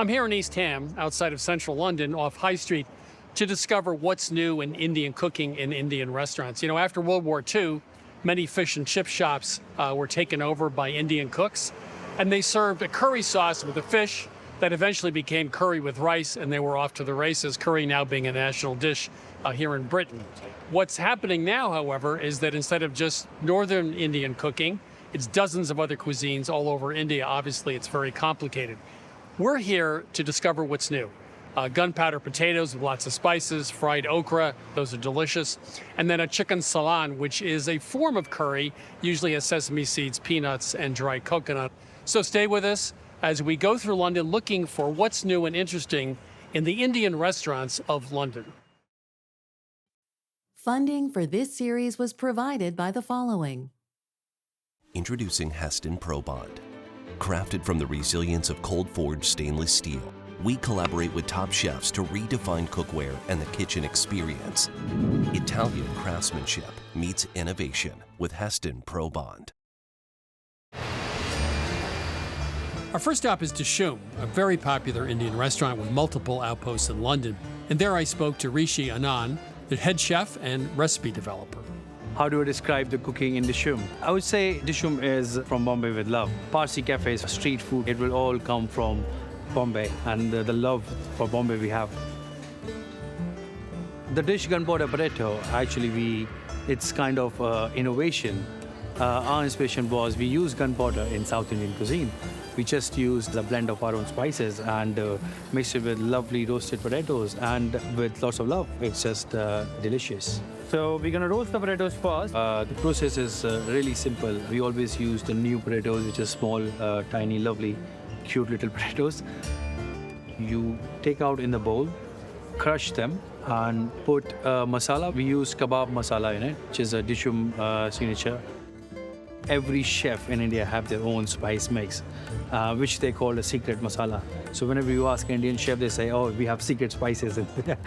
I'm here in East Ham, outside of central London, off High Street, to discover what's new in Indian cooking in Indian restaurants. You know, after World War II, many fish and chip shops were taken over by Indian cooks, and they served a curry sauce with the fish that eventually became curry with rice, and they were off to the races, curry now being a national dish here in Britain. What's happening now, however, is that instead of just northern Indian cooking, it's dozens of other cuisines all over India. Obviously, it's very complicated. We're here to discover what's new. Gunpowder potatoes with lots of spices, fried okra, those are delicious, and then a chicken salan, which is a form of curry, usually has sesame seeds, peanuts, and dried coconut. So stay with us as we go through London looking for what's new and interesting in the Indian restaurants of London. Funding for this series was provided by the following. Introducing Heston Pro Bond. Crafted from the resilience of cold-forged stainless steel, we collaborate with top chefs to redefine cookware and the kitchen experience. Italian craftsmanship meets innovation with Heston Pro Bond. Our first stop is Dishoom, a very popular Indian restaurant with multiple outposts in London. And there I spoke to Rishi Anand, the head chef and recipe developer. How do I describe the cooking in Dishoom? I would say Dishoom is from Bombay with love. Parsi cafes, street food, it will all come from Bombay and the love for Bombay we have. The dish Gunpowder Potato, actually it's kind of innovation. Our inspiration was we use gunpowder in South Indian cuisine. We just used a blend of our own spices and mixed it with lovely roasted potatoes and with lots of love. It's just delicious. So we're gonna roast the potatoes first. The process is really simple. We always use the new potatoes, which is small, tiny, lovely, cute little potatoes. You take out in the bowl, crush them, and put masala. We use kebab masala in it, which is a Dishoom signature. Every chef in India have their own spice mix, which they call a secret masala. So whenever you ask Indian chef, they say, oh, we have secret spices in there.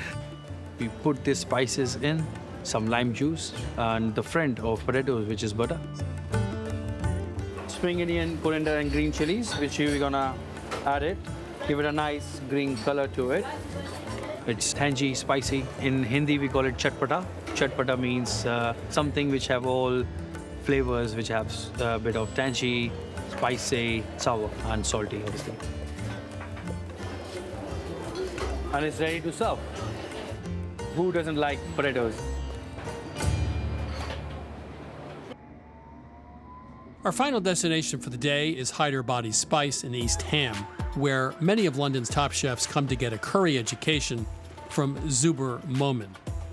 We put these spices in, some lime juice, and the friend of potatoes, which is butter. Spring onion, coriander, and green chilies, which we're gonna add it. Give it a nice green color to it. It's tangy, spicy. In Hindi, we call it chatpata. Chatpata means something which have all flavors, which have a bit of tangy, spicy, sour, and salty, obviously. And it's ready to serve. Who doesn't like potatoes? Our final destination for the day is Hyderabadi Spice in East Ham, where many of London's top chefs come to get a curry education from Zubair Momin.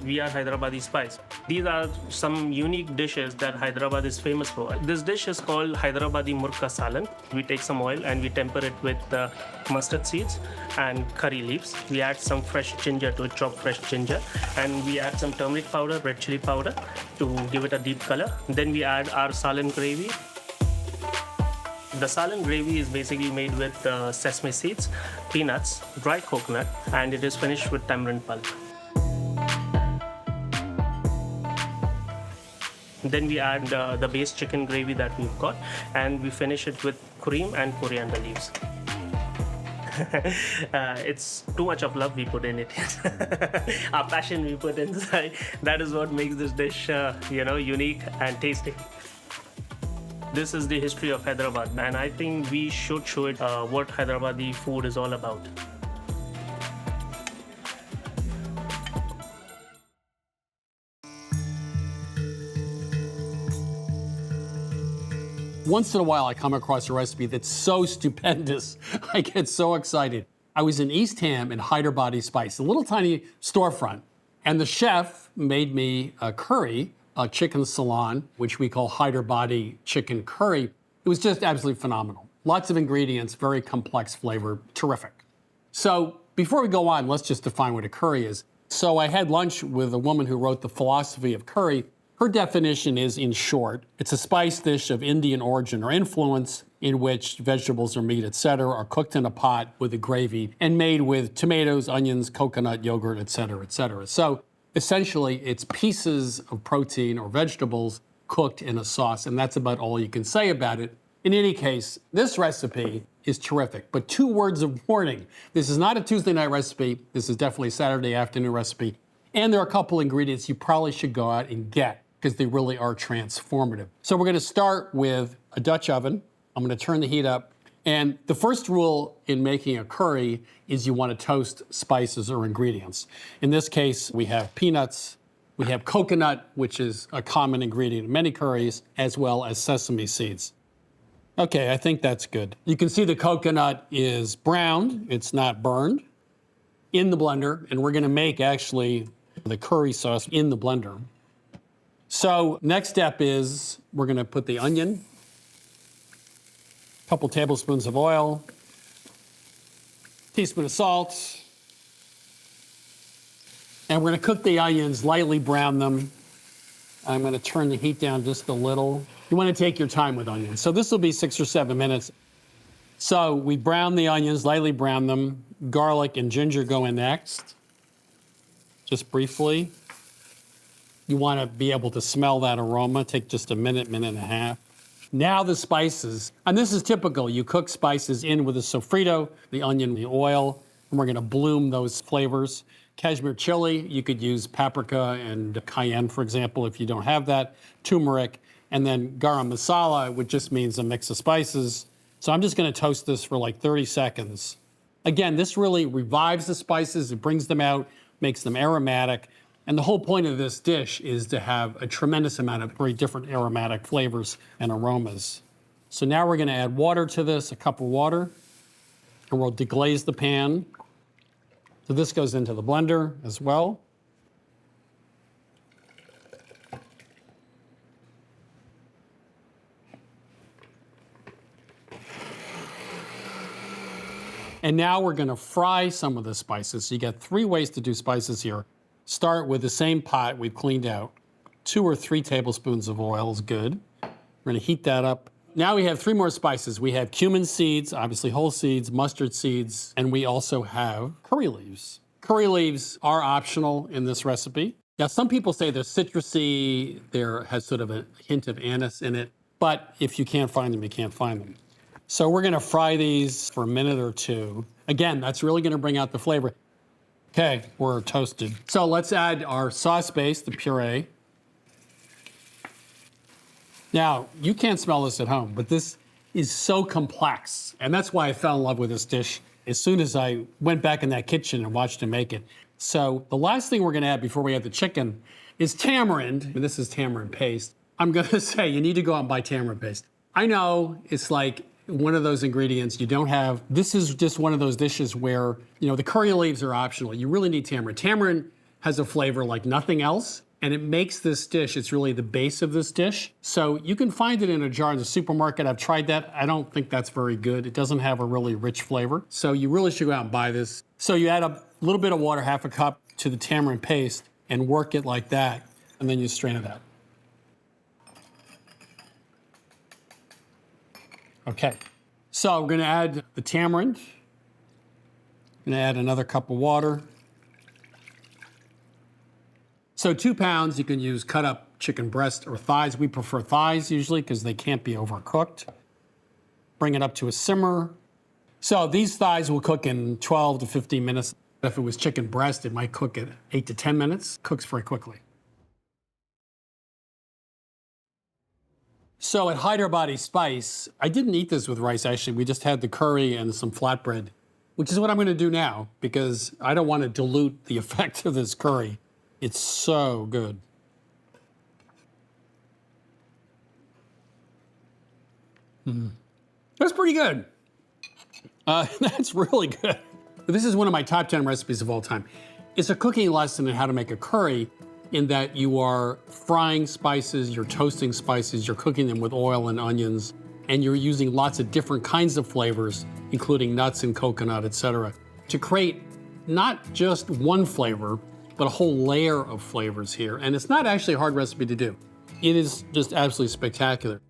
We are Hyderabadi Spice. These are some unique dishes that Hyderabad is famous for. This dish is called Hyderabadi Murka Salan. We take some oil and we temper it with mustard seeds and curry leaves. We add some fresh ginger to it, chopped fresh ginger, and we add some turmeric powder, red chili powder to give it a deep color. Then we add our salan gravy. The salan gravy is basically made with sesame seeds, peanuts, dried coconut, and it is finished with tamarind pulp. Then we add the base chicken gravy that we've got, and we finish it with cream and coriander leaves. It's too much of love we put in it. Our passion we put inside. That is what makes this dish, unique and tasty. This is the history of Hyderabad, and I think we should show it what Hyderabadi food is all about. Once in a while, I come across a recipe that's so stupendous. I get so excited. I was in East Ham in Hyderabadi Spice, a little tiny storefront, and the chef made me a curry, a chicken salan, which we call Hyderabadi Chicken Curry. It was just absolutely phenomenal. Lots of ingredients, very complex flavor, terrific. So before we go on, let's just define what a curry is. So I had lunch with a woman who wrote The Philosophy of Curry. Her definition is, in short, it's a spice dish of Indian origin or influence in which vegetables or meat, etc., are cooked in a pot with a gravy and made with tomatoes, onions, coconut, yogurt, etc., etc. So essentially, it's pieces of protein or vegetables cooked in a sauce, and that's about all you can say about it. In any case, this recipe is terrific, but 2 words of warning. This is not a Tuesday night recipe. This is definitely a Saturday afternoon recipe. And there are a couple ingredients you probably should go out and get because they really are transformative. So we're gonna start with a Dutch oven. I'm gonna turn the heat up. And the first rule in making a curry is you wanna toast spices or ingredients. In this case, we have peanuts, we have coconut, which is a common ingredient in many curries, as well as sesame seeds. Okay, I think that's good. You can see the coconut is browned, it's not burned, in the blender, and we're gonna make actually the curry sauce in the blender. So next step is we're gonna put the onion, a couple tablespoons of oil, teaspoon of salt, and we're gonna cook the onions, lightly brown them. I'm gonna turn the heat down just a little. You wanna take your time with onions. So this will be 6 or 7 minutes. So we brown the onions, lightly brown them. Garlic and ginger go in next, just briefly. You wanna be able to smell that aroma. Take just a minute, minute and a half. Now the spices, and this is typical. You cook spices in with the sofrito, the onion, the oil, and we're gonna bloom those flavors. Cashmere chili, you could use paprika and cayenne, for example, if you don't have that. Turmeric, and then garam masala, which just means a mix of spices. So I'm just gonna toast this for like 30 seconds. Again, this really revives the spices, it brings them out, makes them aromatic. And the whole point of this dish is to have a tremendous amount of very different aromatic flavors and aromas. So now we're gonna add water to this, a cup of water, and we'll deglaze the pan. So this goes into the blender as well. And now we're gonna fry some of the spices. So you got 3 ways to do spices here. Start with the same pot we've cleaned out. 2 or 3 tablespoons of oil is good. We're gonna heat that up. Now we have 3 more spices. We have cumin seeds, obviously whole seeds, mustard seeds, and we also have curry leaves. Curry leaves are optional in this recipe. Now some people say they're citrusy, there has sort of a hint of anise in it, but if you can't find them, you can't find them. So we're gonna fry these for a minute or 2. Again, that's really gonna bring out the flavor. Okay, we're toasted. So let's add our sauce base, the puree. Now, you can't smell this at home, but this is so complex. And that's why I fell in love with this dish as soon as I went back in that kitchen and watched him make it. So the last thing we're gonna add before we add the chicken is tamarind. And this is tamarind paste. I'm gonna say you need to go out and buy tamarind paste. I know it's like one of those ingredients you don't have. This is just one of those dishes where, you know, the curry leaves are optional. You really need tamarind. Tamarind has a flavor like nothing else, and it makes this dish, it's really the base of this dish. So you can find it in a jar in the supermarket. I've tried that. I don't think that's very good. It doesn't have a really rich flavor. So you really should go out and buy this. So you add a little bit of water, half a cup, to the tamarind paste and work it like that, and then you strain it out. Okay, so we're gonna add the tamarind. Gonna add another cup of water. So 2 pounds, you can use cut up chicken breast or thighs. We prefer thighs usually because they can't be overcooked. Bring it up to a simmer. So these thighs will cook in 12 to 15 minutes. If it was chicken breast, it might cook at 8 to 10 minutes. Cooks very quickly. So at Hyderabadi Spice, I didn't eat this with rice actually. We just had the curry and some flatbread, which is what I'm gonna do now because I don't want to dilute the effect of this curry. It's so good. That's pretty good. That's really good. This is one of my top 10 recipes of all time. It's a cooking lesson in how to make a curry in that you are frying spices, you're toasting spices, you're cooking them with oil and onions, and you're using lots of different kinds of flavors, including nuts and coconut, etc., to create not just one flavor, but a whole layer of flavors here. And it's not actually a hard recipe to do. It is just absolutely spectacular.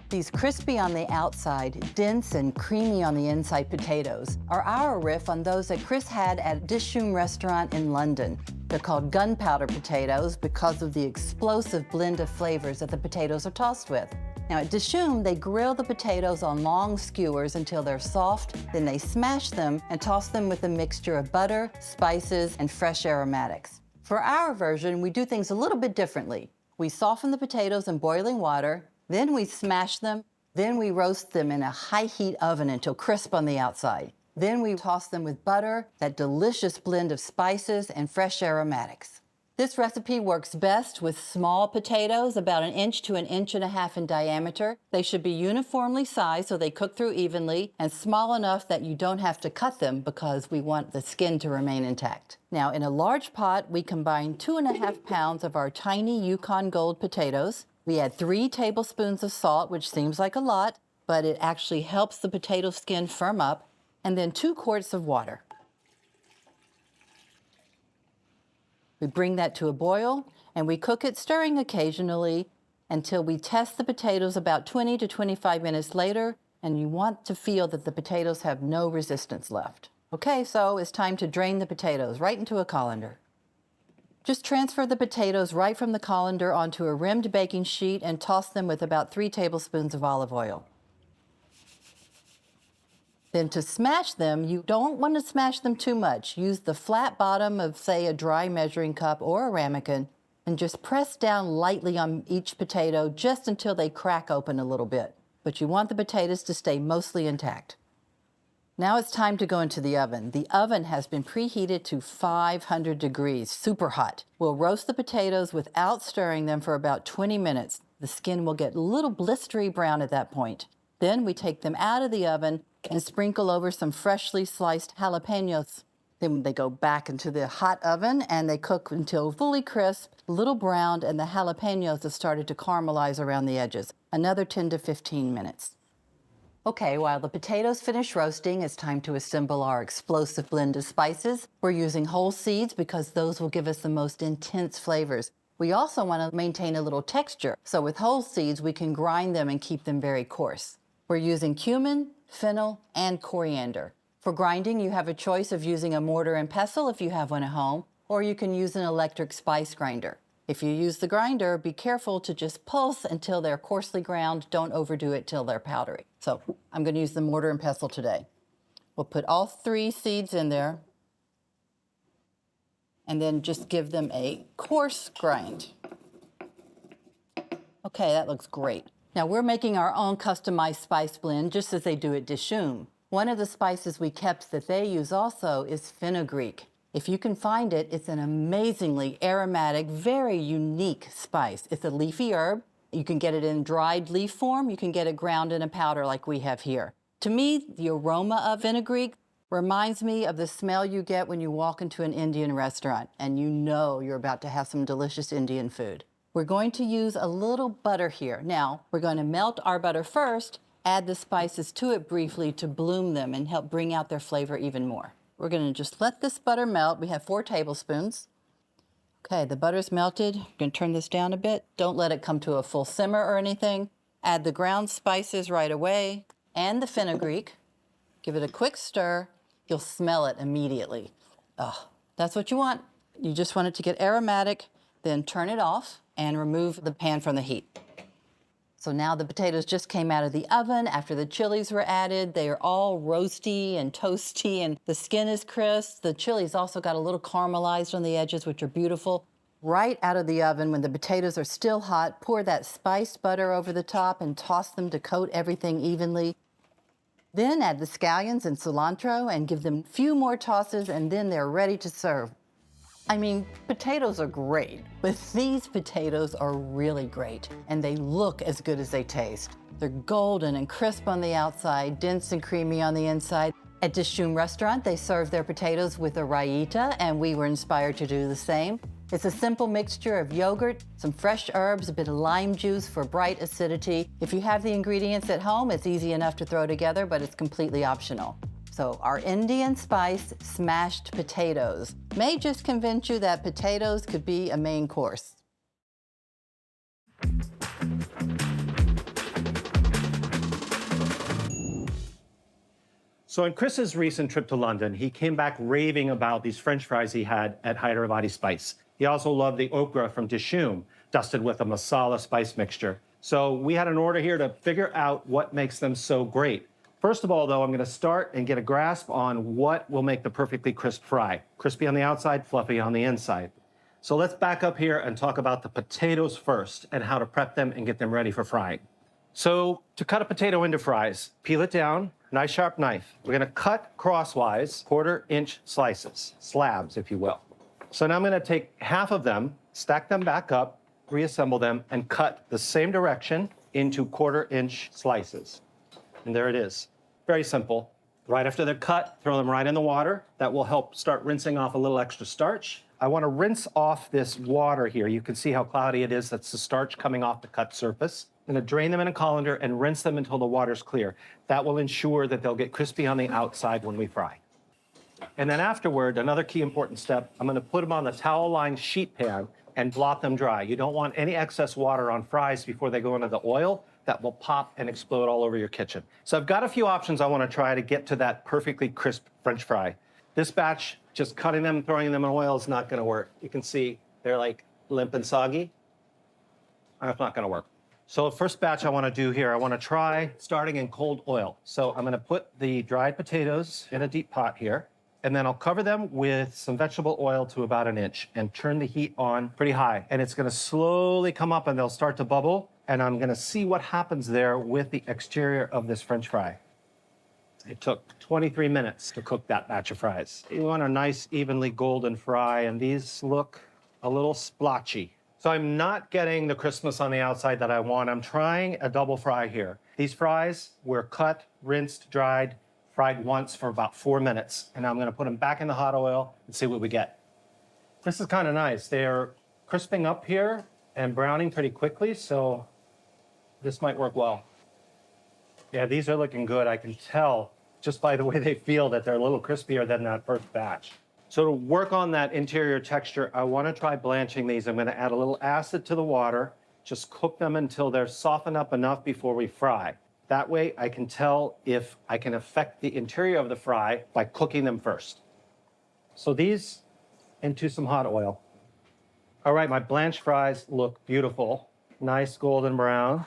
These crispy on the outside, dense and creamy on the inside potatoes are our riff on those that Chris had at Dishoom restaurant in London. They're called gunpowder potatoes because of the explosive blend of flavors that the potatoes are tossed with. Now at Dishoom, they grill the potatoes on long skewers until they're soft, then they smash them and toss them with a mixture of butter, spices, and fresh aromatics. For our version, we do things a little bit differently. We soften the potatoes in boiling water, then we smash them, then we roast them in a high-heat oven until crisp on the outside. Then we toss them with butter, that delicious blend of spices and fresh aromatics. This recipe works best with small potatoes, about 1 inch to 1.5 inches in diameter. They should be uniformly sized so they cook through evenly, and small enough that you don't have to cut them because we want the skin to remain intact. Now, in a large pot, we combine 2.5 pounds of our tiny Yukon Gold potatoes. We add 3 tablespoons of salt, which seems like a lot, but it actually helps the potato skin firm up, and then 2 quarts of water. We bring that to a boil, and we cook it, stirring occasionally, until we test the potatoes about 20 to 25 minutes later, and you want to feel that the potatoes have no resistance left. Okay, so it's time to drain the potatoes right into a colander. Just transfer the potatoes right from the colander onto a rimmed baking sheet and toss them with about 3 tablespoons of olive oil. Then to smash them, you don't want to smash them too much. Use the flat bottom of, say, a dry measuring cup or a ramekin, and just press down lightly on each potato just until they crack open a little bit. But you want the potatoes to stay mostly intact. Now it's time to go into the oven. The oven has been preheated to 500 degrees, super hot. We'll roast the potatoes without stirring them for about 20 minutes. The skin will get a little blistery brown at that point. Then we take them out of the oven and sprinkle over some freshly sliced jalapenos. Then they go back into the hot oven and they cook until fully crisp, a little browned, and the jalapenos have started to caramelize around the edges. Another 10 to 15 minutes. Okay, while the potatoes finish roasting, it's time to assemble our explosive blend of spices. We're using whole seeds because those will give us the most intense flavors. We also want to maintain a little texture, so with whole seeds, we can grind them and keep them very coarse. We're using cumin, fennel, and coriander. For grinding, you have a choice of using a mortar and pestle if you have one at home, or you can use an electric spice grinder. If you use the grinder, be careful to just pulse until they're coarsely ground. Don't overdo it till they're powdery. So I'm going to use the mortar and pestle today. We'll put all 3 seeds in there, and then just give them a coarse grind. Okay, that looks great. Now we're making our own customized spice blend, just as they do at Dishoom. One of the spices we kept that they use also is fenugreek. If you can find it, it's an amazingly aromatic, very unique spice. It's a leafy herb. You can get it in dried leaf form. You can get it ground in a powder like we have here. To me, the aroma of fenugreek reminds me of the smell you get when you walk into an Indian restaurant and you know you're about to have some delicious Indian food. We're going to use a little butter here. Now, we're going to melt our butter first, add the spices to it briefly to bloom them and help bring out their flavor even more. We're going to just let this butter melt. We have 4 tablespoons. Okay, the butter's melted. I'm going to turn this down a bit. Don't let it come to a full simmer or anything. Add the ground spices right away and the fenugreek. Give it a quick stir. You'll smell it immediately. Oh, that's what you want. You just want it to get aromatic, then turn it off and remove the pan from the heat. So now the potatoes just came out of the oven after the chilies were added. They are all roasty and toasty and the skin is crisp. The chilies also got a little caramelized on the edges, which are beautiful. Right out of the oven, when the potatoes are still hot, pour that spiced butter over the top and toss them to coat everything evenly. Then add the scallions and cilantro and give them a few more tosses, and then they're ready to serve. I mean, potatoes are great, but these potatoes are really great, and they look as good as they taste. They're golden and crisp on the outside, dense and creamy on the inside. At Dishoom Restaurant, they serve their potatoes with a raita, and we were inspired to do the same. It's a simple mixture of yogurt, some fresh herbs, a bit of lime juice for bright acidity. If you have the ingredients at home, it's easy enough to throw together, but it's completely optional. So our Indian spice smashed potatoes may just convince you that potatoes could be a main course. So on Chris's recent trip to London, he came back raving about these French fries he had at Hyderabadi Spice. He also loved the okra from Dishoom, dusted with a masala spice mixture. So we had an order here to figure out what makes them so great. First of all, though, I'm going to start and get a grasp on what will make the perfectly crisp fry. Crispy on the outside, fluffy on the inside. So let's back up here and talk about the potatoes first and how to prep them and get them ready for frying. So to cut a potato into fries, peel it down, nice sharp knife. We're going to cut crosswise, 1/4-inch slices, slabs, if you will. So now I'm going to take half of them, stack them back up, reassemble them, and cut the same direction into 1/4-inch slices. And there it is. Very simple. Right after they're cut, throw them right in the water. That will help start rinsing off a little extra starch. I want to rinse off this water here. You can see how cloudy it is. That's the starch coming off the cut surface. I'm going to drain them in a colander and rinse them until the water's clear. That will ensure that they'll get crispy on the outside when we fry. And then afterward, another key important step, I'm going to put them on the towel-lined sheet pan and blot them dry. You don't want any excess water on fries before they go into the oil. That will pop and explode all over your kitchen. So I've got a few options I want to try to get to that perfectly crisp French fry. This batch, just cutting them, throwing them in oil is not going to work. You can see they're like limp and soggy. That's not going to work. So the first batch I want to do here, I want to try starting in cold oil. So I'm going to put the dried potatoes in a deep pot here, and then I'll cover them with some vegetable oil to about 1 inch and turn the heat on pretty high. And it's going to slowly come up and they'll start to bubble. And I'm going to see what happens there with the exterior of this French fry. It took 23 minutes to cook that batch of fries. You want a nice, evenly golden fry, and these look a little splotchy. So I'm not getting the crispness on the outside that I want. I'm trying a double fry here. These fries were cut, rinsed, dried, fried once for about 4 minutes. And now I'm going to put them back in the hot oil and see what we get. This is kind of nice. They're crisping up here and browning pretty quickly, so this might work well. Yeah, these are looking good. I can tell just by the way they feel that they're a little crispier than that first batch. So to work on that interior texture, I want to try blanching these. I'm going to add a little acid to the water, just cook them until they're softened up enough before we fry. That way I can tell if I can affect the interior of the fry by cooking them first. So these into some hot oil. All right, my blanched fries look beautiful. Nice golden brown.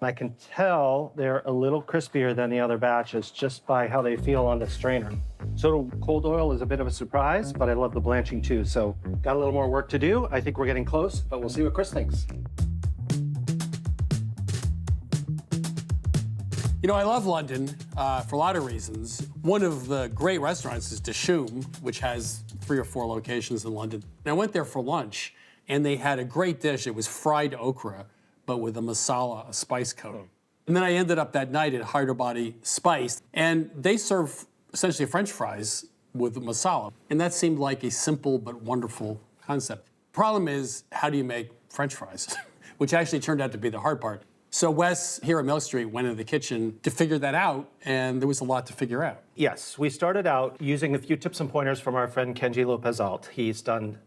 I can tell they're a little crispier than the other batches just by how they feel on the strainer. So cold oil is a bit of a surprise, but I love the blanching too. So got a little more work to do. I think we're getting close, but we'll see what Chris thinks. You know, I love London for a lot of reasons. One of the great restaurants is Dishoom, which has 3 or 4 locations in London. And I went there for lunch, and they had a great dish. It was fried okra, but with a masala, a spice coat. And then I ended up that night at Hyderabadi Spice, and they serve essentially French fries with masala. And that seemed like a simple but wonderful concept. Problem is, how do you make French fries? Which actually turned out to be the hard part. So Wes, here at Mill Street, went into the kitchen to figure that out, and there was a lot to figure out. Yes, we started out using a few tips and pointers from our friend Kenji Lopez-Alt. He's done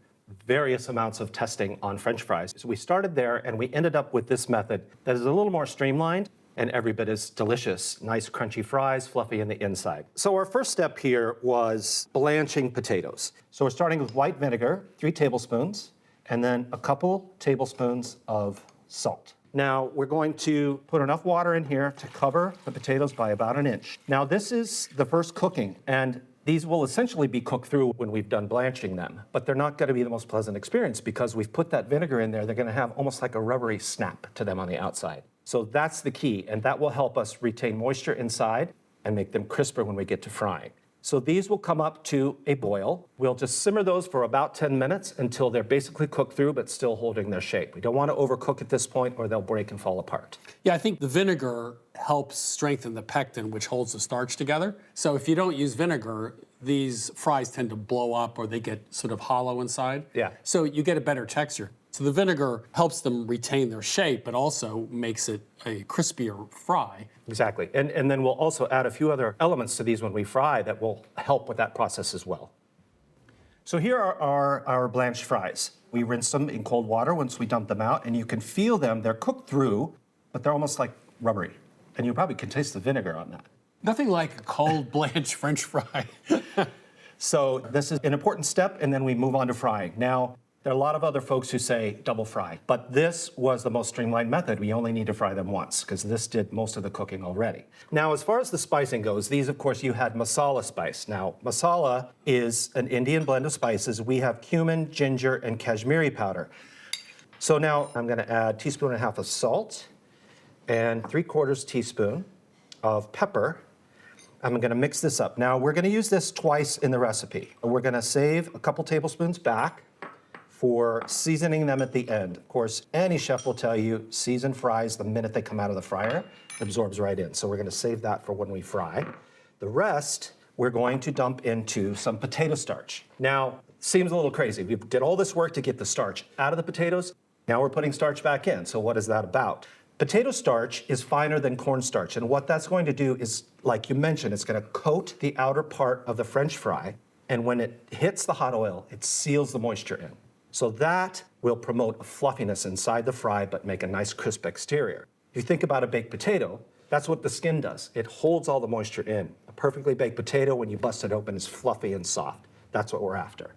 various amounts of testing on French fries. So we started there, and we ended up with this method that is a little more streamlined and every bit as delicious. Nice crunchy fries, fluffy in the inside. So our first step here was blanching potatoes. So we're starting with white vinegar, 3 tablespoons, and then a couple tablespoons of salt. Now we're going to put enough water in here to cover the potatoes by about 1 inch. Now this is the first cooking, and these will essentially be cooked through when we've done blanching them, but they're not going to be the most pleasant experience because we've put that vinegar in there. They're going to have almost like a rubbery snap to them on the outside. So that's the key, and that will help us retain moisture inside and make them crisper when we get to frying. So these will come up to a boil. We'll just simmer those for about 10 minutes until they're basically cooked through but still holding their shape. We don't want to overcook at this point or they'll break and fall apart. Yeah, I think the vinegar helps strengthen the pectin, which holds the starch together. So if you don't use vinegar, these fries tend to blow up or they get sort of hollow inside. Yeah. So you get a better texture. So the vinegar helps them retain their shape, but also makes it a crispier fry. Exactly. And then we'll also add a few other elements to these when we fry that will help with that process as well. So here are our blanched fries. We rinse them in cold water once we dump them out, and you can feel them. They're cooked through, but they're almost like rubbery. And you probably can taste the vinegar on that. Nothing like a cold blanched French fry. So this is an important step, and then we move on to frying. Now, there are a lot of other folks who say double fry, but this was the most streamlined method. We only need to fry them once, because this did most of the cooking already. Now, as far as the spicing goes, these, of course, you had masala spice. Now, masala is an Indian blend of spices. We have cumin, ginger, and Kashmiri powder. So now I'm gonna add 1.5 teaspoons of salt and 3/4 teaspoon of pepper. I'm gonna mix this up. Now, we're gonna use this twice in the recipe. We're gonna save a couple tablespoons back for seasoning them at the end. Of course, any chef will tell you, season fries the minute they come out of the fryer, it absorbs right in. So we're gonna save that for when we fry. The rest, we're going to dump into some potato starch. Now, seems a little crazy. We did all this work to get the starch out of the potatoes. Now we're putting starch back in. So what is that about? Potato starch is finer than cornstarch, and what that's going to do is, like you mentioned, it's going to coat the outer part of the French fry, and when it hits the hot oil, it seals the moisture in. So that will promote a fluffiness inside the fry, but make a nice crisp exterior. If you think about a baked potato, that's what the skin does. It holds all the moisture in. A perfectly baked potato, when you bust it open, is fluffy and soft. That's what we're after.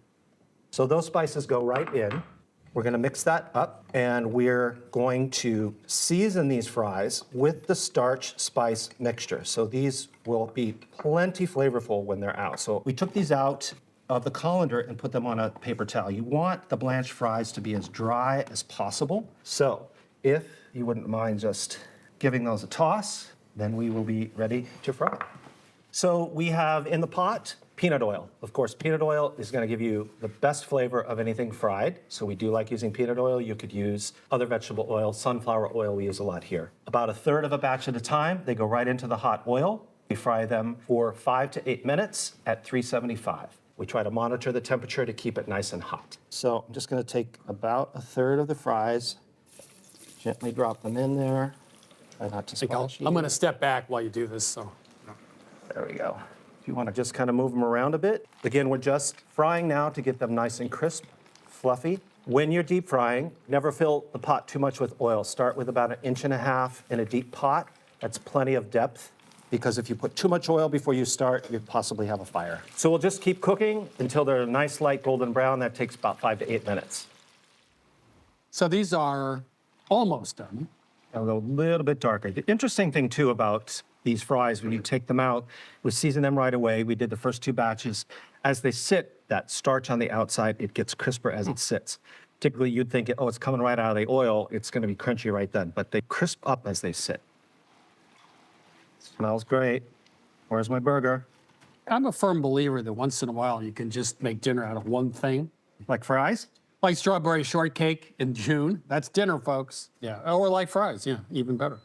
So those spices go right in. We're gonna mix that up, and we're going to season these fries with the starch spice mixture. So these will be plenty flavorful when they're out. So we took these out of the colander and put them on a paper towel. You want the blanched fries to be as dry as possible. So if you wouldn't mind just giving those a toss, then we will be ready to fry. So we have in the pot peanut oil. Of course, peanut oil is going to give you the best flavor of anything fried. So we do like using peanut oil. You could use other vegetable oil. Sunflower oil we use a lot here. About 1/3 of a batch at a time. They go right into the hot oil. We fry them for 5 to 8 minutes at 375. We try to monitor the temperature to keep it nice and hot. So I'm just going to take about 1/3 of the fries, gently drop them in there. Try not to splash. I'm going to step back while you do this. So there we go. If you want to just kind of move them around a bit. Again, we're just frying now to get them nice and crisp, fluffy. When you're deep frying, never fill the pot too much with oil. Start with about 1.5 inches in a deep pot. That's plenty of depth, because if you put too much oil before you start, you'd possibly have a fire. So we'll just keep cooking until they're a nice light golden brown. That takes about 5 to 8 minutes. So these are almost done. They'll go a little bit darker. The interesting thing, too, about these fries, when you take them out, we season them right away. We did the first 2 batches. As they sit, that starch on the outside, it gets crisper as it sits. Typically, you'd think, oh, it's coming right out of the oil. It's going to be crunchy right then. But they crisp up as they sit. Smells great. Where's my burger? I'm a firm believer that once in a while you can just make dinner out of one thing. Like fries? Like strawberry shortcake in June. That's dinner, folks. Yeah. Or like fries. Yeah, even better.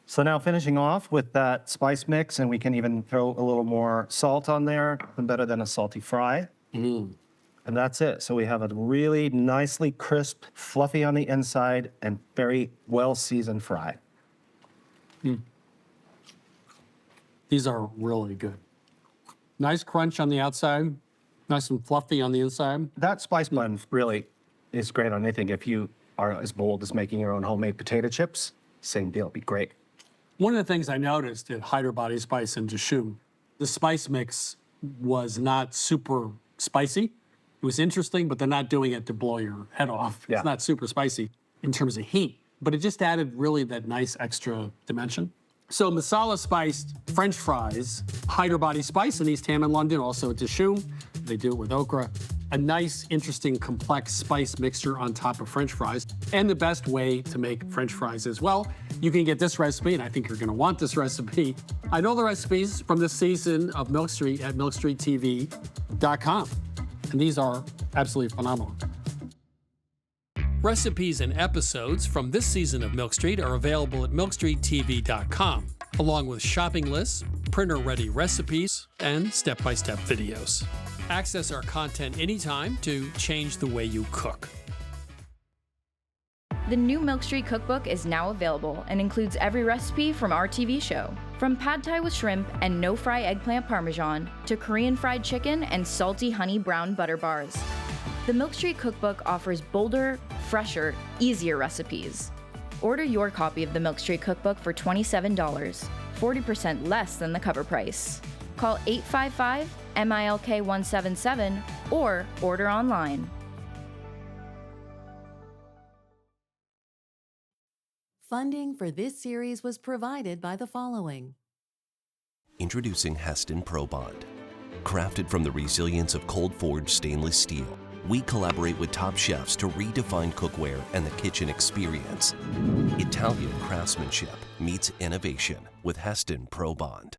So now finishing off with that spice mix, and we can even throw a little more salt on there, nothing better than a salty fry. And that's it. So we have a really nicely crisp, fluffy on the inside, and very well-seasoned fry. These are really good. Nice crunch on the outside, nice and fluffy on the inside. That spice blend really is great on anything. If you are as bold as making your own homemade potato chips, same deal, be great. One of the things I noticed at Hyderabadi Spice in Dishoom, the spice mix was not super spicy. It was interesting, but they're not doing it to blow your head off. Yeah. It's not super spicy in terms of heat, but it just added really that nice extra dimension. So Masala-Spiced French Fries, Hyderabadi Spice in East Ham and London, also at Dishoom. They do it with okra. A nice, interesting, complex spice mixture on top of French fries. And the best way to make French fries as well. You can get this recipe, and I think you're gonna want this recipe. I know the recipes from this season of Milk Street at milkstreettv.com. And these are absolutely phenomenal. Recipes and episodes from this season of Milk Street are available at milkstreettv.com, along with shopping lists, printer-ready recipes, and step-by-step videos. Access our content anytime to change the way you cook. The new Milk Street cookbook is now available and includes every recipe from our TV show. From pad thai with shrimp and no-fry eggplant parmesan to Korean fried chicken and salty honey brown butter bars. The Milk Street cookbook offers bolder, fresher, easier recipes. Order your copy of the Milk Street cookbook for $27. 40% less than the cover price. Call 855-MILK-177 or order online. Funding for this series was provided by the following. Introducing Heston Pro Bond. Crafted from the resilience of cold-forged stainless steel, we collaborate with top chefs to redefine cookware and the kitchen experience. Italian craftsmanship meets innovation with Heston Pro Bond.